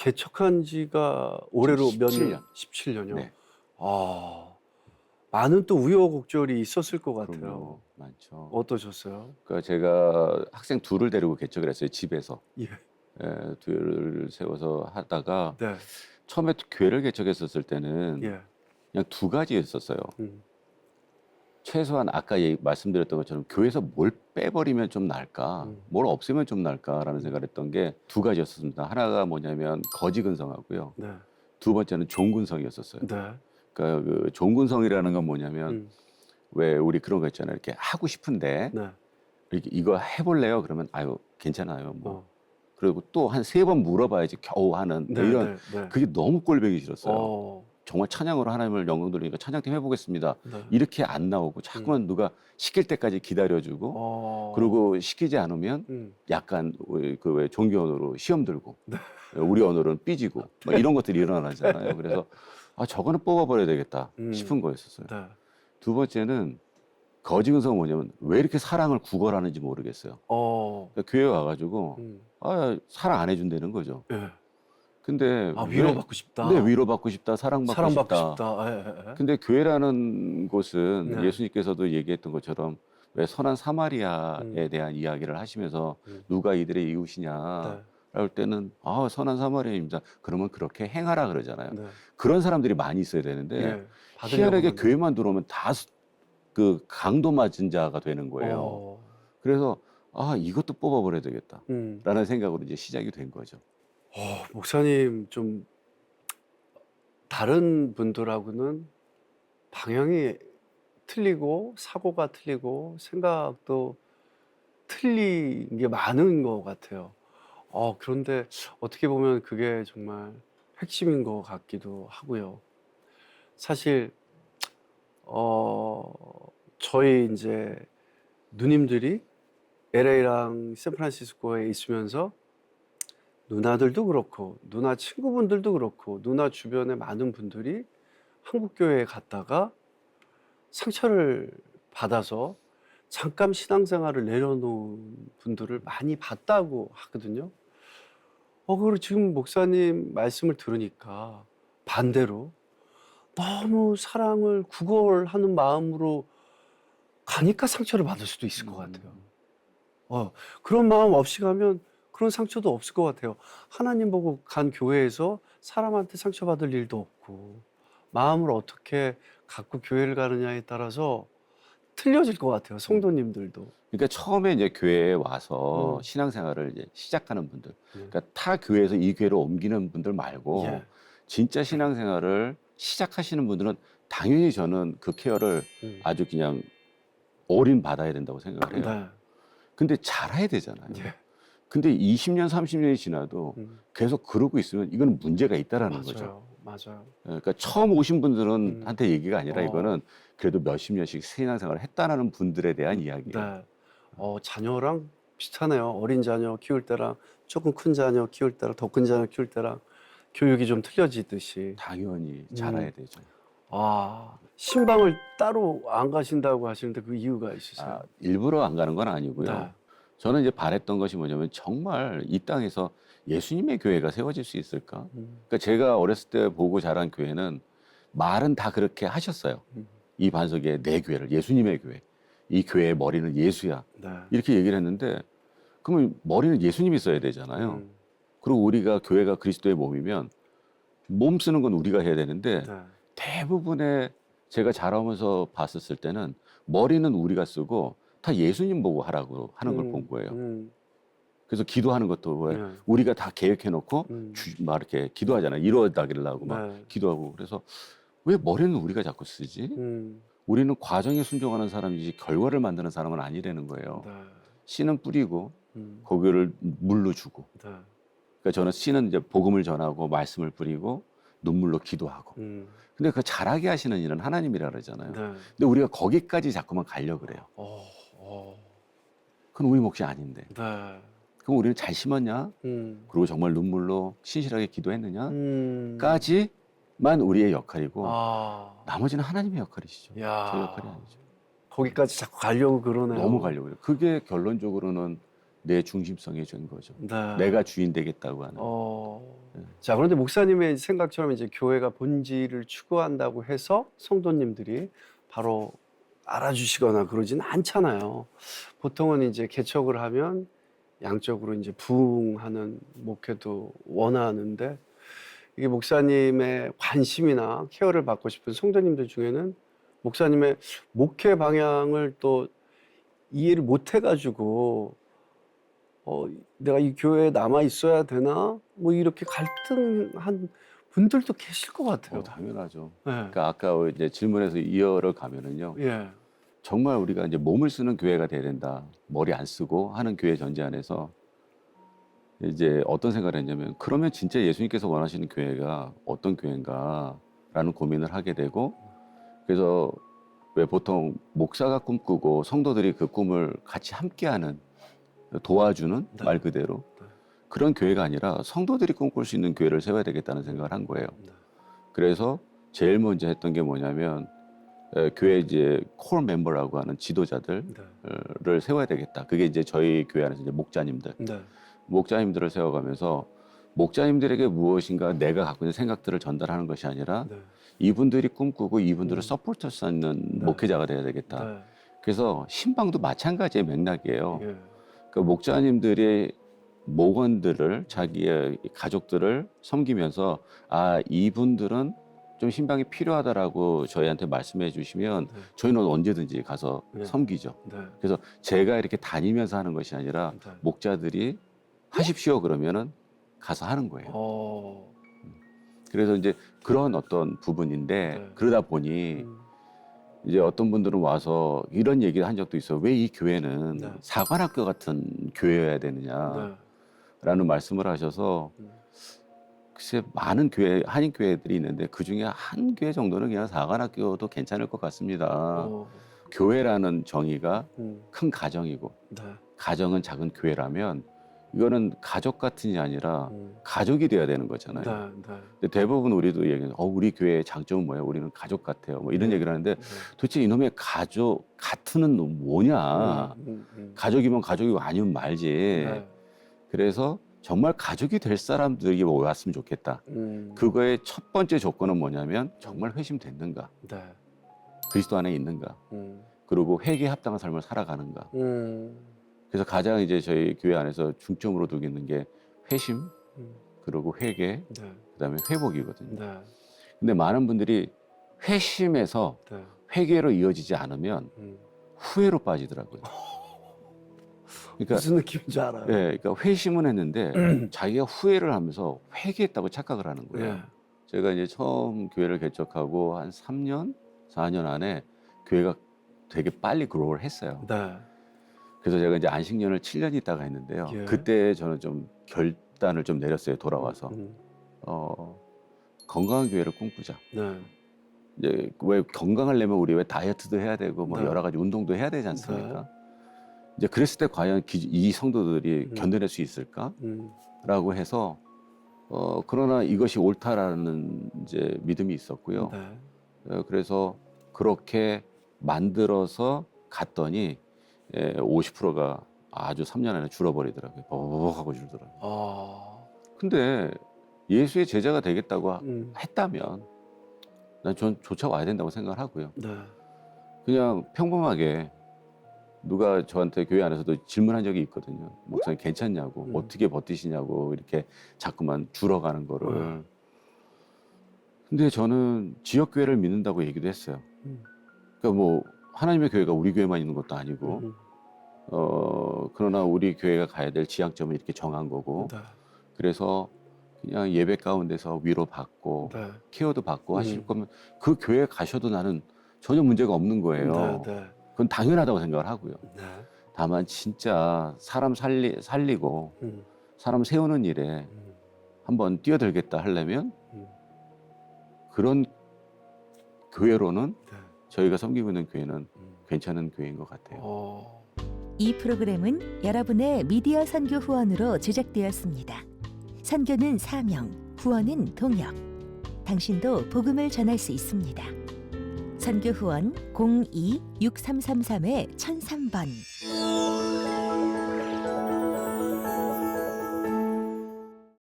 개척한 지가 올해로 몇 17년. 년? 17년이요? 네. 아, 많은 또 우여곡절이 있었을 것 같아요. 그럼요. 많죠. 어떠셨어요? 그러니까 제가 학생 둘을 데리고 개척을 했어요. 집에서. 예. 예, 둘을 세워서 하다가 네. 처음에 교회를 개척했었을 때는 예. 그냥 두 가지였었어요. 음. 최소한 아까 말씀드렸던 것처럼 교회에서 뭘 빼버리면 좀 나을까, 뭘 없애면 좀 나을까라는 생각을 했던 게 두 가지였습니다. 하나가 뭐냐면 거지근성하고요. 네. 두 번째는 종근성이었었어요. 네. 그러니까 그 종근성이라는 건 뭐냐면 음. 왜 우리 그런 거 있잖아요. 이렇게 하고 싶은데 네. 이렇게 이거 해볼래요? 그러면 아유 괜찮아요. 뭐 어. 그리고 또 한 세 번 물어봐야지 겨우 하는 뭐 네, 이런 네, 네. 그게 너무 꼴보기 싫었어요. 어. 정말 찬양으로 하나님을 영광 돌리니까 찬양팀 해보겠습니다. 네. 이렇게 안 나오고 자꾸만 누가 시킬 때까지 기다려주고 어. 그리고 시키지 않으면 약간 그 왜 종교 언어로 시험 들고 우리 언어로는 삐지고 막 이런 것들이 일어나잖아요. 그래서 아 저거는 뽑아버려야 되겠다 싶은 거였었어요. 네. 두 번째는 거지근성은 뭐냐면 왜 이렇게 사랑을 구걸하는지 모르겠어요. 어. 그러니까 교회 와가지고 아 사랑 안 해준다는 거죠. 예. 근데 아, 왜- 위로받고 싶다. 네, 위로받고 싶다, 사랑받고 사랑받고 싶다. 싶다. 예, 예, 예. 근데 교회라는 곳은 네. 예수님께서도 얘기했던 것처럼 왜 선한 사마리아에 대한 이야기를 하시면서 누가 이들의 이웃이냐 네. 할 때는 아 선한 사마리아입니다. 그러면 그렇게 행하라 그러잖아요. 네. 그런 사람들이 많이 있어야 되는데 예. 받으려고 희한하게 하면. 교회만 들어오면 다 그 강도 맞은 자가 되는 거예요. 어. 그래서 아 이것도 뽑아버려야 되겠다 음. 라는 생각으로 이제 시작이 된 거죠. 목사님 좀 다른 분들하고는 방향이 틀리고 사고가 틀리고 생각도 틀린 게 많은 것 같아요. 그런데 어떻게 보면 그게 정말 핵심인 것 같기도 하고요. 사실 저희 이제 누님들이 LA랑 샌프란시스코에 있으면서 누나들도 그렇고 누나 친구분들도 그렇고 누나 주변의 많은 분들이 한국 교회에 갔다가 상처를 받아서 잠깐 신앙생활을 내려놓은 분들을 많이 봤다고 하거든요. 그리고 지금 목사님 말씀을 들으니까 반대로 너무 사랑을 구걸하는 마음으로 가니까 상처를 받을 수도 있을 것 같아요. 그런 마음 없이 가면 그런 상처도 없을 것 같아요. 하나님 보고 간 교회에서 사람한테 상처받을 일도 없고 마음을 어떻게 갖고 교회를 가느냐에 따라서 틀려질 것 같아요. 성도님들도. 그러니까 처음에 이제 교회에 와서 신앙생활을 이제 시작하는 분들, 그러니까 타 교회에서 이 교회로 옮기는 분들 말고 예. 진짜 신앙생활을 시작하시는 분들은 당연히 저는 그 케어를 아주 그냥 올인 받아야 된다고 생각을 해요. 네. 근데 잘해야 되잖아요. 예. 근데 20년, 30년이 지나도 계속 그러고 있으면 이거는 문제가 있다라는 거죠. 맞아요. 그러니까 처음 오신 분들은 한테 얘기가 아니라 어. 이거는 그래도 몇십 년씩 신앙생활을 했다라는 분들에 대한 이야기예요. 네. 자녀랑 비슷하네요. 어린 자녀 키울 때랑 조금 큰 자녀 키울 때랑 더 큰 자녀 키울 때랑 교육이 좀 틀려지듯이. 당연히 잘해야 되죠. 신방을 따로 안 가신다고 하시는데 그 이유가 있으세요? 일부러 안 가는 건 아니고요. 네. 저는 이제 바랬던 것이 뭐냐면 정말 이 땅에서 예수님의 교회가 세워질 수 있을까? 그러니까 제가 어렸을 때 보고 자란 교회는 말은 다 그렇게 하셨어요. 이 반석에 내 교회를, 예수님의 교회. 이 교회의 머리는 예수야. 네. 이렇게 얘기를 했는데 그러면 머리는 예수님이 써야 되잖아요. 그리고 우리가 교회가 그리스도의 몸이면 몸 쓰는 건 우리가 해야 되는데 네. 대부분의 제가 자라면서 봤었을 때는 머리는 우리가 쓰고 다 예수님 보고 하라고 하는 걸 본 거예요. 그래서 기도하는 것도 왜 네. 우리가 다 계획해놓고 막 이렇게 기도하잖아요. 이루어지라고 막 네. 기도하고 그래서 왜 머리는 우리가 자꾸 쓰지? 우리는 과정에 순종하는 사람이지 결과를 만드는 사람은 아니라는 거예요. 네. 씨는 뿌리고 거기를 물로 주고. 네. 그러니까 저는 씨는 이제 복음을 전하고 말씀을 뿌리고 눈물로 기도하고. 근데 그 잘하게 하시는 일은 하나님이라 그러잖아요. 네. 근데 우리가 거기까지 자꾸만 가려고 그래요. 그건 우리 몫이 아닌데. 네. 그럼 우리는 잘 심었냐? 그리고 정말 눈물로 신실하게 기도했느냐? 까지만 우리의 역할이고 나머지는 하나님의 역할이시죠. 야. 저 역할이 아니죠. 거기까지 자꾸 가려고 그러네요. 너무 가려고 그래요. 그게 결론적으로는 내 중심성이 된 거죠. 네. 내가 주인 되겠다고 하는. 자, 그런데 목사님의 생각처럼 이제 교회가 본질을 추구한다고 해서 성도님들이 바로 알아주시거나 그러진 않잖아요. 보통은 이제 개척을 하면 양적으로 이제 부흥하는 목회도 원하는데, 이게 목사님의 관심이나 케어를 받고 싶은 성도님들 중에는 목사님의 목회 방향을 또 이해를 못 해가지고 내가 이 교회에 남아 있어야 되나? 뭐 이렇게 갈등한 분들도 계실 것 같아요. 당연하죠. 네. 그러니까 아까 이제 질문에서 이어를 가면은요. 예. 정말 우리가 이제 몸을 쓰는 교회가 돼야 된다. 머리 안 쓰고 하는 교회 전제 안에서 이제 어떤 생각을 했냐면, 그러면 진짜 예수님께서 원하시는 교회가 어떤 교회인가라는 고민을 하게 되고, 그래서 왜 보통 목사가 꿈꾸고 성도들이 그 꿈을 같이 함께하는, 도와주는, 네. 말 그대로 네. 그런 교회가 아니라 성도들이 꿈꿀 수 있는 교회를 세워야 되겠다는 생각을 한 거예요. 네. 그래서 제일 먼저 했던 게 뭐냐면, 교회 이제 콜 멤버라고 하는 지도자들을 네. 세워야 되겠다. 그게 이제 저희 교회 안에서 이제 목자님들, 네. 목자님들을 세워가면서 목자님들에게 무엇인가 내가 갖고 있는 생각들을 전달하는 것이 아니라 네. 이분들이 꿈꾸고 이분들을 서포트할 수 있는 네. 목회자가 돼야 되겠다. 네. 그래서 신방도 마찬가지의 맥락이에요. 예. 그 목자님들이 목원들을, 자기의 가족들을 섬기면서, 아, 이분들은 좀 신방이 필요하다라고 저희한테 말씀해 주시면 네. 저희는 언제든지 가서 네. 섬기죠. 네. 그래서 제가 이렇게 다니면서 하는 것이 아니라 네. 목자들이 하십시오 그러면은 가서 하는 거예요. 그래서 이제 그런 어떤 부분인데, 네. 그러다 보니 이제 어떤 분들은 와서 이런 얘기를 한 적도 있어요. 왜 이 교회는 네. 사관학교 같은 교회여야 되느냐라는 네. 말씀을 하셔서, 글쎄 많은 교회, 한인 교회들이 있는데 그 중에 한 교회 정도는 그냥 사관학교도 괜찮을 것 같습니다. 교회라는 정의가 큰 가정이고, 네. 가정은 작은 교회라면 이거는 가족 같은이 아니라 가족이 돼야 되는 거잖아요. 네. 네. 근데 대부분 우리도 얘기해요. 우리 교회의 장점은 뭐예요? 우리는 가족 같아요. 뭐 이런 네. 얘기를 하는데, 네. 도대체 이놈의 가족 같은은 뭐냐? 가족이면 가족이고 아니면 말지. 네. 그래서 정말 가족이 될 사람들이 왔으면 좋겠다. 그거의 첫 번째 조건은 뭐냐면 정말 회심됐는가? 네. 그리스도 안에 있는가? 그리고 회개에 합당한 삶을 살아가는가? 그래서 가장 이제 저희 교회 안에서 중점으로 두고 있는 게 회심, 그리고 회개, 네. 그다음에 회복이거든요. 네. 근데 많은 분들이 회심에서 네. 회개로 이어지지 않으면 후회로 빠지더라고요. 그러니까 무슨 느낌인지 알아요. 예, 그러니까 회심은 했는데 자기가 후회를 하면서 회개했다고 착각을 하는 거예요. 예. 제가 이제 처음 교회를 개척하고 한 3년, 4년 안에 교회가 되게 빨리 그로우를 했어요. 네. 그래서 제가 이제 안식년을 7년 있다가 했는데요. 예. 그때 저는 좀 결단을 좀 내렸어요. 돌아와서 건강한 교회를 꿈꾸자. 네. 이제 왜 건강하려면 우리 왜 다이어트도 해야 되고 뭐 네. 여러 가지 운동도 해야 되지 않습니까? 이제 그랬을 때 과연 이 성도들이 견뎌낼 수 있을까라고 해서 그러나 이것이 옳다라는 이제 믿음이 있었고요. 네. 그래서 그렇게 만들어서 갔더니 50%가 아주 3년 안에 줄어버리더라고요. 버벅 하고 줄더라고요. 근데 예수의 제자가 되겠다고 했다면 난 전 쫓아와야 된다고 생각을 하고요. 네. 그냥 평범하게 누가 저한테 교회 안에서도 질문한 적이 있거든요. 목사님 괜찮냐고, 어떻게 버티시냐고 이렇게 자꾸만 줄어가는 거를. 근데 저는 지역 교회를 믿는다고 얘기도 했어요. 그러니까 뭐 하나님의 교회가 우리 교회만 있는 것도 아니고, 그러나 우리 교회가 가야 될 지향점을 이렇게 정한 거고, 네. 그래서 그냥 예배 가운데서 위로받고 네. 케어도 받고 하실 거면 그 교회 가셔도 나는 전혀 문제가 없는 거예요. 네. 네. 그건 당연하다고 생각을 하고요. 네. 다만 진짜 사람 살리고 사람 세우는 일에 한번 뛰어들겠다 하려면 그런 교회로는 네. 저희가 섬기고 있는 교회는 괜찮은 교회인 것 같아요. 이 프로그램은 여러분의 미디어 선교 후원으로 제작되었습니다. 선교는 사명, 후원은 동역. 당신도 복음을 전할 수 있습니다. 선교 후원 02-6333-1003번.